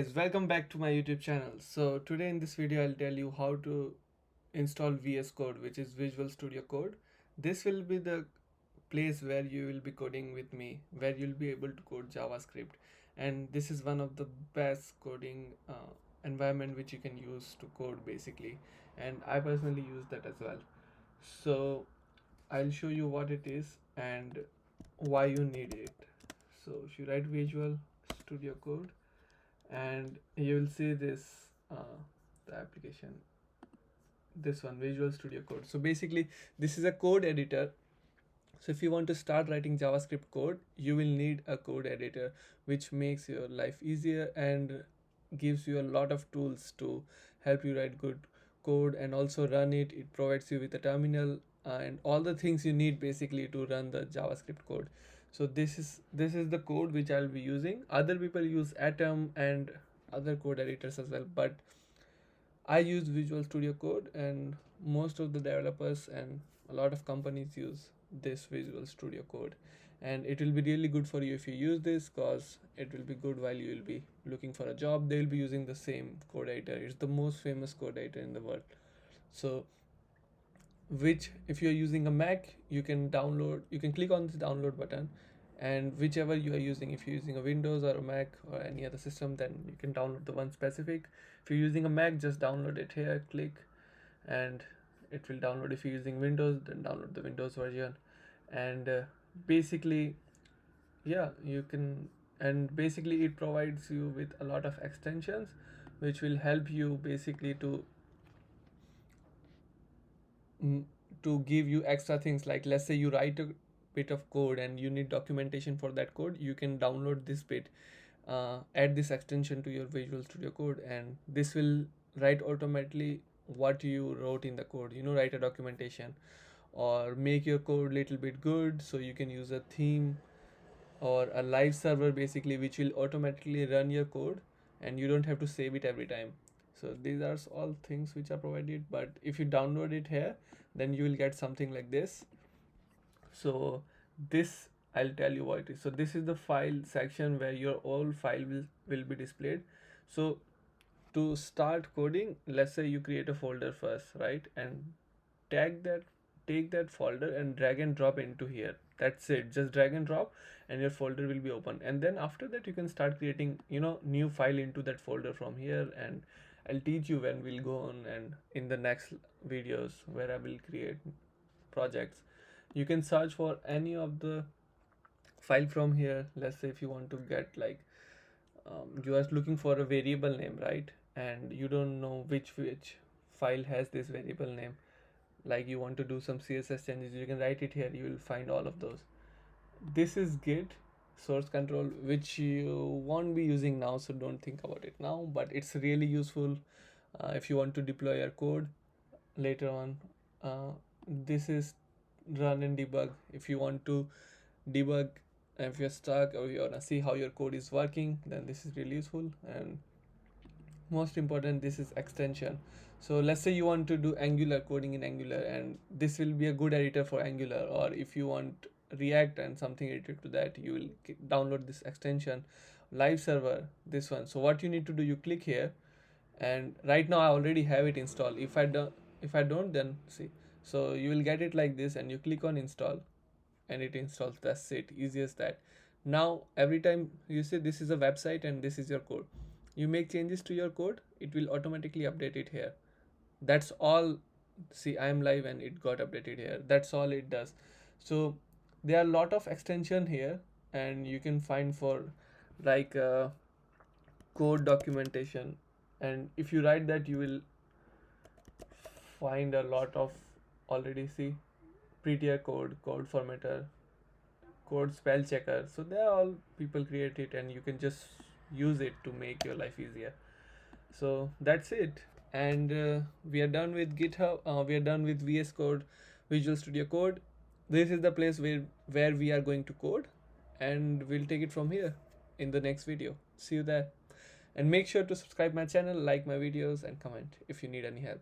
Guys, welcome back to my YouTube channel. So today in this video I'll tell you how to install VS Code, which is Visual Studio Code. This will be the place where you will be coding with me, where you'll be able to code JavaScript, and this is one of the best coding environment which you can use to code basically, and I personally use that as well. So I'll show you what it is and why you need it. So if you write Visual Studio Code, and you will see this the application, this one, Visual Studio Code. So basically this is a code editor. So if you want to start writing JavaScript code, you will need a code editor which makes your life easier and gives you a lot of tools to help you write good code and also run it. It provides you with a terminal and all the things you need basically to run the JavaScript code. So this is the code which I'll be using. Other people use Atom and other code editors as well, but I use Visual Studio Code, and most of the developers and a lot of companies use this Visual Studio Code, and it will be really good for you if you use this, because it will be good while you will be looking for a job. They will be using the same code editor. It's the most famous code editor in the world. So which, if you're using a Mac, you can download, you can click on this download button, and whichever you are using, if you're using a Windows or a Mac or any other system, then you can download the one specific. If you're using a Mac, just download it here, click, and it will download. If you're using Windows, then download the Windows version. And basically, yeah, you can, and basically it provides you with a lot of extensions which will help you basically mm, to give you extra things. Like, let's say you write a bit of code and you need documentation for that code, you can download this bit, add this extension to your Visual Studio Code, and this will write automatically what you wrote in the code. Write a documentation or make your code little bit good, so you can use a theme or a live server basically, which will automatically run your code and you don't have to save it every time. So these are all things which are provided, but if you download it here, then you will get something like this. So this, I'll tell you what it is. So this is the file section where your all file will be displayed. So to start coding, let's say you create a folder first, right? And tag that take that folder and drag and drop into here. That's it. Just drag and drop and your folder will be open. And then after that you can start creating new file into that folder from here, and I'll teach you when we'll go on and in the next videos where I will create projects. You can search for any of the file from here. Let's say if you want to get like you are looking for a variable name, right? And you don't know which file has this variable name. Like, you want to do some CSS changes, you can write it here, you will find all of those. This is Git source control, which you won't be using now, so don't think about it now, but it's really useful if you want to deploy your code later on. This is run and debug. If you want to debug, if you're stuck or you want to see how your code is working, then this is really useful. And most important, this is extension. So let's say you want to do Angular coding in Angular, and this will be a good editor for Angular. Or if you want React and something related to that, you will download this extension, live server, this one. So what you need to do, you click here, and right now I already have it installed. If I don't, then see. So you will get it like this, and you click on install and it installs. That's it, easy as that. Now every time you see this is a website and this is your code, you make changes to your code, it will automatically update it here. That's all. See, I am live and it got updated here. That's all it does. So there are a lot of extension here, and you can find for like code documentation, and if you write that, you will find a lot of, already see, prettier code formatter, code spell checker. So they are all people create it, and you can just use it to make your life easier. So that's it. And we are done with GitHub. We are done with VS Code, Visual Studio Code. This is the place where we are going to code, and we'll take it from here in the next video. See you there. And make sure to subscribe my channel, like my videos, and comment if you need any help.